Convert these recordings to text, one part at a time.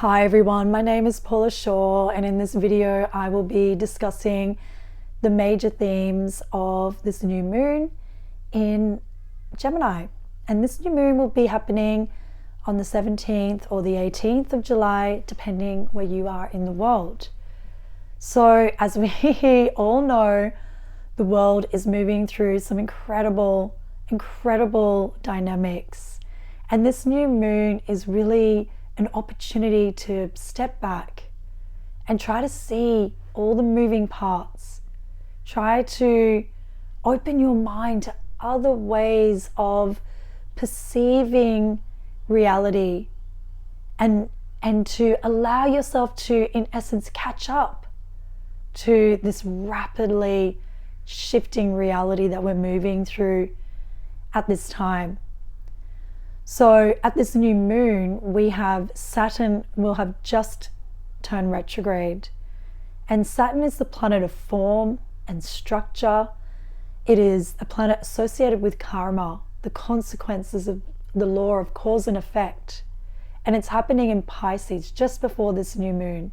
Hi everyone, my name is Paula Shaw, and in this video I will be discussing the major themes of this new moon in Gemini. And this new moon will be happening on the 17th or the 18th of July, depending where you are in the world. So as we all know, the world is moving through some incredible dynamics. And this new moon is really an opportunity to step back and try to see all the moving parts. Try to open your mind to other ways of perceiving reality and to allow yourself to, in essence, catch up to this rapidly shifting reality that we're moving through at this time. So at this new moon, we have Saturn will have just turned retrograde. And Saturn is the planet of form and structure. It is a planet associated with karma, the consequences of the law of cause and effect. And it's happening in Pisces just before this new moon.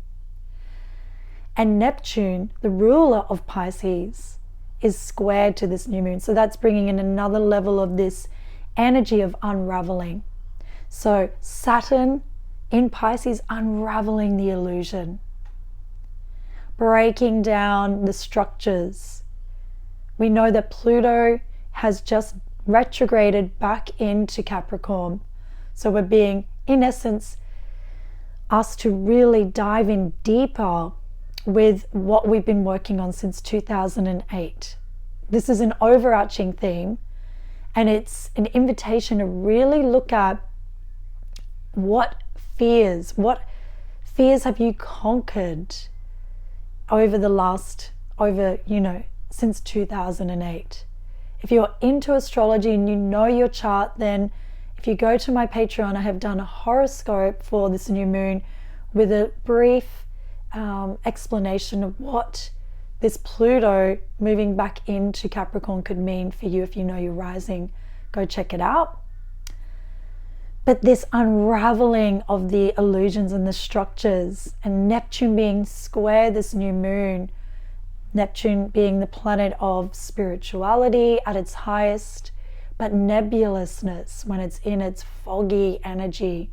And Neptune, the ruler of Pisces, is squared to this new moon. So that's bringing in another level of this energy of unraveling. So Saturn in Pisces, unraveling the illusion, breaking down the structures. We know that Pluto has just retrograded back into Capricorn. So we're being, in essence, asked to really dive in deeper with what we've been working on since 2008. This is an overarching theme. And it's an invitation to really look at what fears have you conquered since 2008. If you're into astrology and you know your chart, then if you go to my Patreon, I have done a horoscope for this new moon with a brief explanation of what this Pluto moving back into Capricorn could mean for you. If you know your rising, go check it out. But this unraveling of the illusions and the structures, and Neptune being square this new moon, Neptune being the planet of spirituality at its highest, but nebulousness when it's in its foggy energy.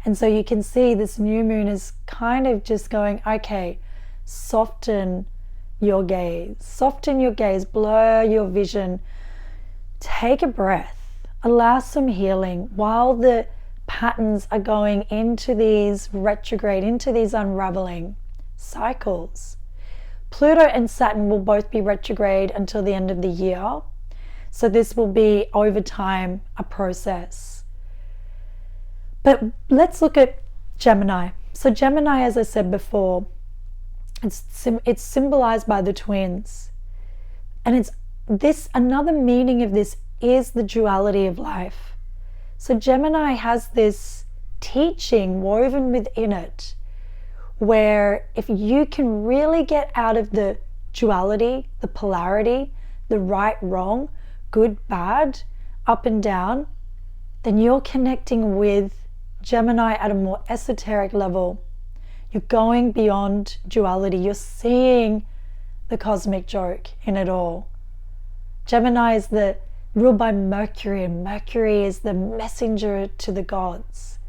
And so you can see this new moon is kind of just going, okay, soften your gaze, blur your vision, take a breath, allow some healing while the patterns are going into these retrograde, into these unraveling cycles. Pluto and Saturn will both be retrograde until the end of the year. So this will be over time a process. But let's look at Gemini. So Gemini, as I said before, it's symbolized by the twins, and it's this, another meaning of this is the duality of life. So Gemini has this teaching woven within it, where if you can really get out of the duality, the polarity, the right, wrong, good, bad, up and down, then you're connecting with Gemini at a more esoteric level. You're going beyond duality. You're seeing the cosmic joke in it all. Gemini is ruled by Mercury, and Mercury is the messenger to the gods,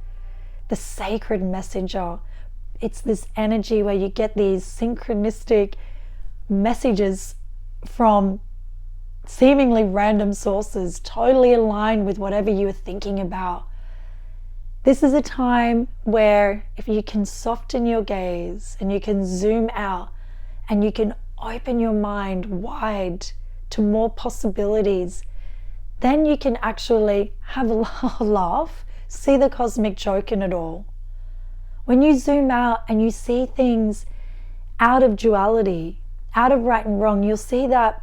the sacred messenger. It's this energy where you get these synchronistic messages from seemingly random sources, totally aligned with whatever you were thinking about. This is a time where if you can soften your gaze and you can zoom out and you can open your mind wide to more possibilities, then you can actually have a laugh, see the cosmic joke in it all. When you zoom out and you see things out of duality, out of right and wrong, you'll see that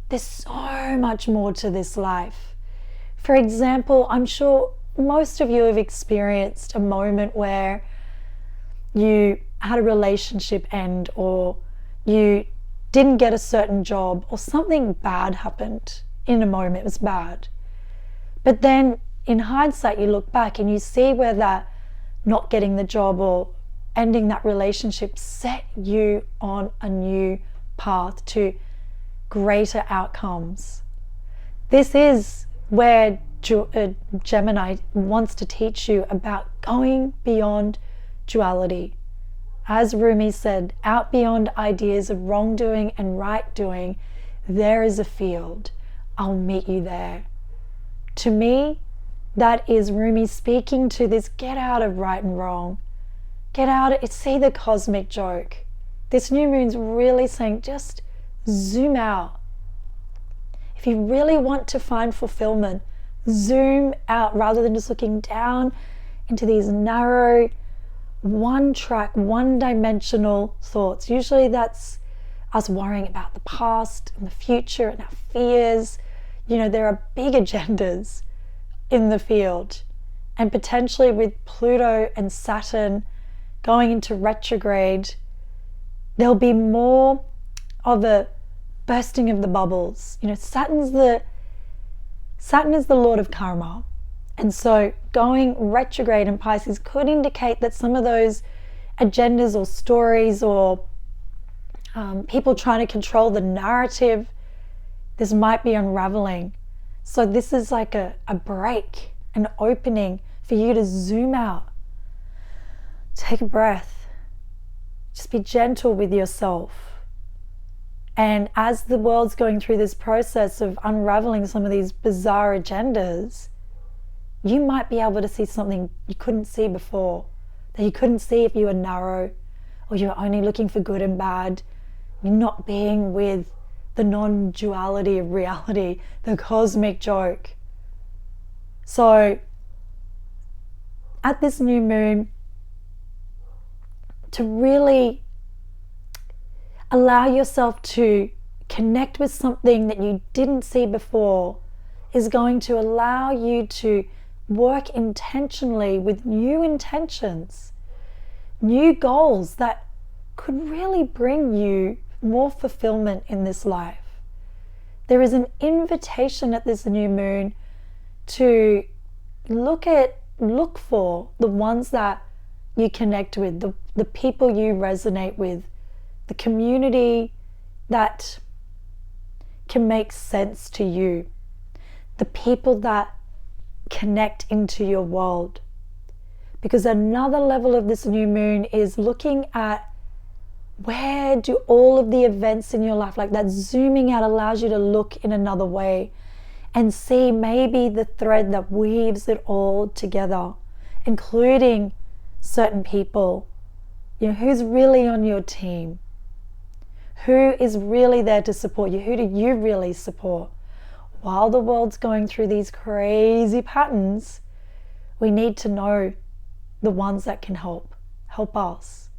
there's so much more to this life. For example, I'm sure most of you have experienced a moment where you had a relationship end, or you didn't get a certain job, or something bad happened in a moment. It was bad. But then in hindsight, you look back and you see where that not getting the job or ending that relationship set you on a new path to greater outcomes. This is where Gemini wants to teach you about going beyond duality. As Rumi said, out beyond ideas of wrongdoing and right doing, there is a field. I'll meet you there. To me, that is Rumi speaking to this get out of right and wrong. Get out, see the cosmic joke. This new moon's really saying just zoom out. If you really want to find fulfillment, zoom out rather than just looking down into these narrow, one track, one dimensional thoughts. Usually that's us worrying about the past and the future and our fears. You know, there are big agendas in the field, and potentially with Pluto and Saturn going into retrograde, there'll be more of a bursting of the bubbles. You know, Saturn is the Lord of karma, and so going retrograde in Pisces could indicate that some of those agendas or stories or people trying to control the narrative, this might be unraveling. So this is like a break, an opening for you to zoom out. Take a breath. Just be gentle with yourself. And as the world's going through this process of unraveling some of these bizarre agendas, you might be able to see something you couldn't see before, that you couldn't see if you were narrow, or you were only looking for good and bad. You're not being with the non-duality of reality, the cosmic joke. So at this new moon, to really allow yourself to connect with something that you didn't see before is going to allow you to work intentionally with new intentions, new goals that could really bring you more fulfillment in this life. There is an invitation at this new moon to look for the ones that you connect with, the people you resonate with, the community that can make sense to you, the people that connect into your world. Because another level of this new moon is looking at where do all of the events in your life, like that zooming out allows you to look in another way and see maybe the thread that weaves it all together, including certain people. You know, who's really on your team? Who is really there to support you? Who do you really support? While the world's going through these crazy patterns, we need to know the ones that can help us,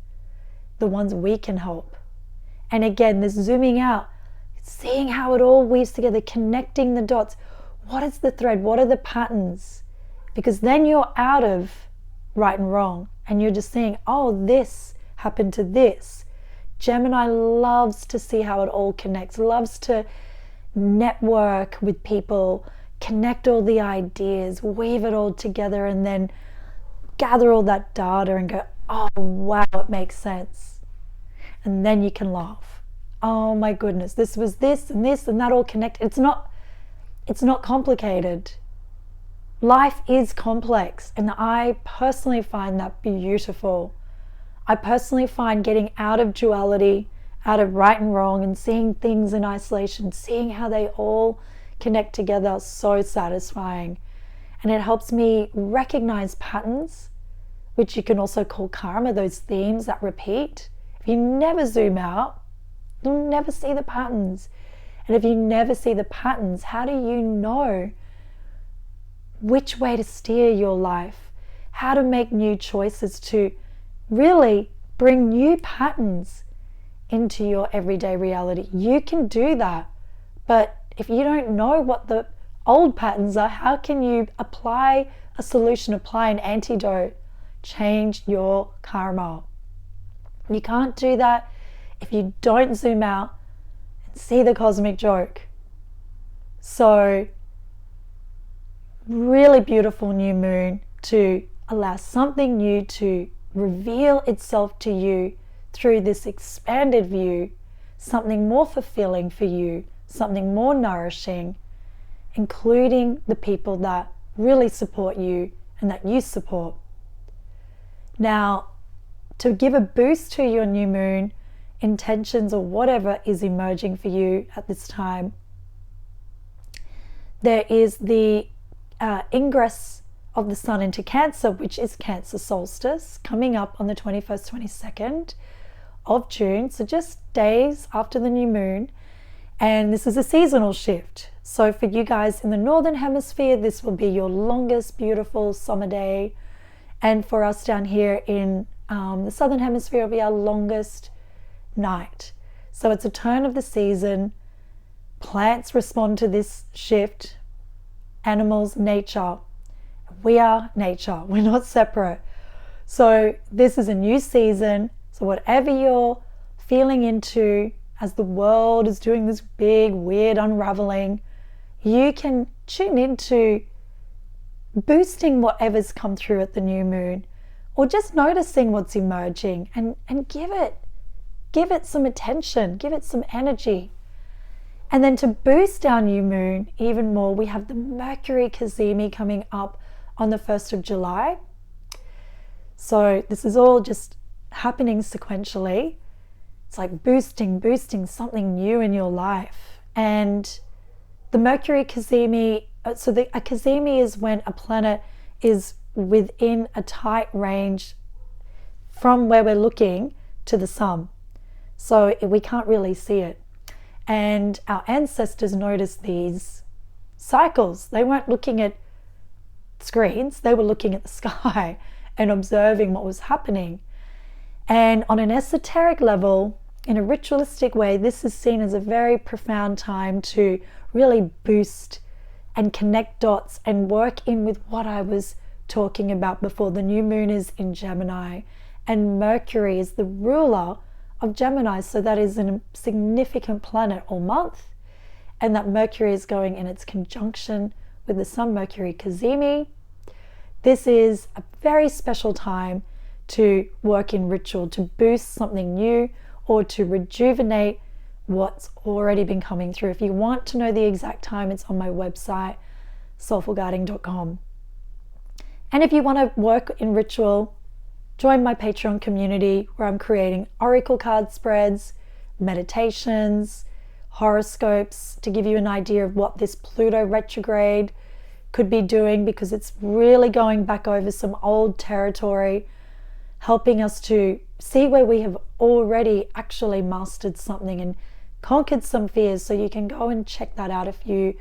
the ones we can help. And again, this zooming out, seeing how it all weaves together, connecting the dots. What is the thread? What are the patterns? Because then you're out of right and wrong and you're just seeing, oh, this happened to this. Gemini loves to see how it all connects, loves to network with people, connect all the ideas, weave it all together, and then gather all that data and go, oh wow, it makes sense. And then you can laugh. Oh my goodness, this was this and that all connected. It's not complicated. Life is complex, and I personally find that beautiful. I personally find getting out of duality, out of right and wrong, and seeing things in isolation, seeing how they all connect together, so satisfying. And it helps me recognize patterns, which you can also call karma, those themes that repeat. If you never zoom out, you'll never see the patterns. And if you never see the patterns, how do you know which way to steer your life? How to make new choices to really bring new patterns into your everyday reality? You can do that. But if you don't know what the old patterns are, how can you apply a solution, apply an antidote, change your karma? You can't do that if you don't zoom out and see the cosmic joke. So, really beautiful new moon to Allow something new to reveal itself to you through this expanded view, something more fulfilling for you, something more nourishing, including the people that really support you and that you support. Now, to give a boost to your new moon intentions or whatever is emerging for you at this time, there is the ingress of the sun into Cancer, which is Cancer solstice, coming up on the 21st, 22nd of June, so just days after the new moon. And this is a seasonal shift. So for you guys in the Northern Hemisphere, this will be your longest, beautiful summer day. And for us down here in the Southern Hemisphere, it'll be our longest night. So it's a turn of the season. Plants respond to this shift. Animals, nature. We are nature. We're not separate. So this is a new season. So whatever you're feeling into as the world is doing this big, weird unraveling, you can tune into boosting whatever's come through at the new moon, or just noticing what's emerging and give it some attention, give it some energy. And then to boost our new moon even more, we have the Mercury cazimi coming up on the 1st of July. So this is all just happening sequentially. It's like boosting something new in your life. And the Mercury cazimi, a cazimi is when a planet is within a tight range from where we're looking to the sun. So we can't really see it. And our ancestors noticed these cycles. They weren't looking at screens, they were looking at the sky and observing what was happening. And on an esoteric level, in a ritualistic way, this is seen as a very profound time to really boost and connect dots and work in with what I was talking about before. The new moon is in Gemini, and Mercury is the ruler of Gemini, so that is a significant planet all month, and that Mercury is going in its conjunction with the Sun Mercury cazimi. This is a very special time to work in ritual, to boost something new or to rejuvenate what's already been coming through. If you want to know the exact time, it's on my website, soulfulguiding.com. And if you want to work in ritual, join my Patreon community where I'm creating oracle card spreads, meditations, horoscopes to give you an idea of what this Pluto retrograde could be doing, because it's really going back over some old territory, helping us to see where we have already actually mastered something and conquered some fears. So you can go and check that out if you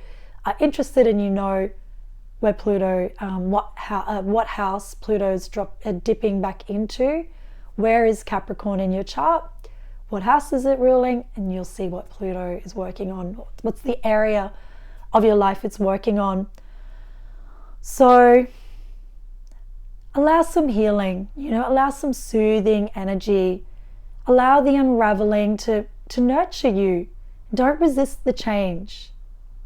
are interested and you know where Pluto, what house Pluto's dipping back into. Where is Capricorn in your chart? What house is it ruling? And you'll see what Pluto is working on. What's the area of your life it's working on? So allow some healing, allow some soothing energy. Allow the unraveling to nurture you. Don't resist the change.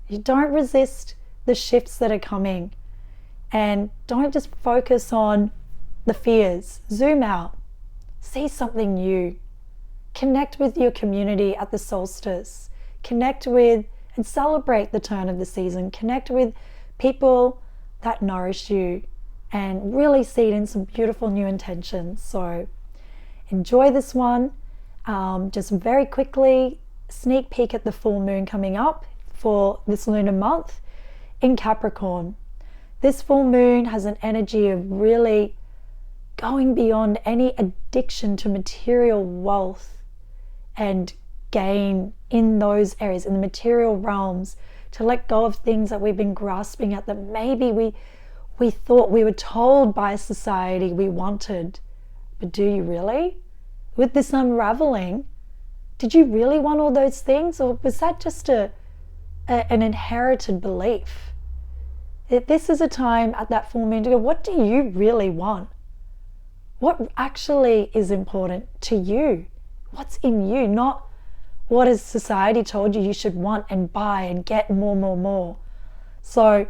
You don't resist the shifts that are coming. And don't just focus on the fears. Zoom out. See something new. Connect with your community at the solstice. Connect with and celebrate the turn of the season. Connect with people that nourish you and really seed in some beautiful new intentions. So enjoy this one. Just very quickly, sneak peek at the full moon coming up for this lunar month in Capricorn. This full moon has an energy of really going beyond any addiction to material wealth and gain in those areas, in the material realms, to let go of things that we've been grasping at, that maybe we thought, we were told by society we wanted. But do you really? With this unraveling, did you really want all those things, or was that just an inherited belief? This is a time at that full moon to go, what do you really want? What actually is important to you? What's in you? Not what has society told you should want and buy and get more. So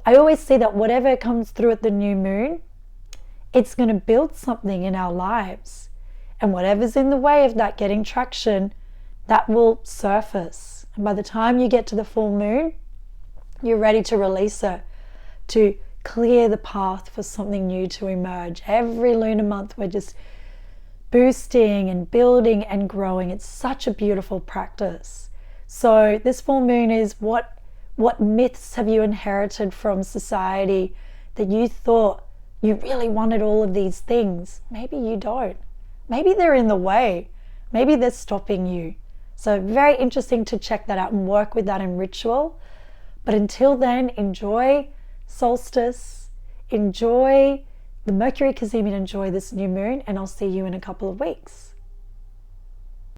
I always see that whatever comes through at the new moon, it's going to build something in our lives. And whatever's in the way of that getting traction, that will surface. And by the time you get to the full moon, you're ready to release it, to clear the path for something new to emerge. Every lunar month, we're just boosting and building and growing. It's such a beautiful practice. So this full moon is what myths have you inherited from society that you thought you really wanted all of these things? Maybe you don't. Maybe they're in the way. Maybe they're stopping you. So very interesting to check that out and work with that in ritual. But until then, enjoy solstice, enjoy the Mercury cazimi, and enjoy this new moon, and I'll see you in a couple of weeks.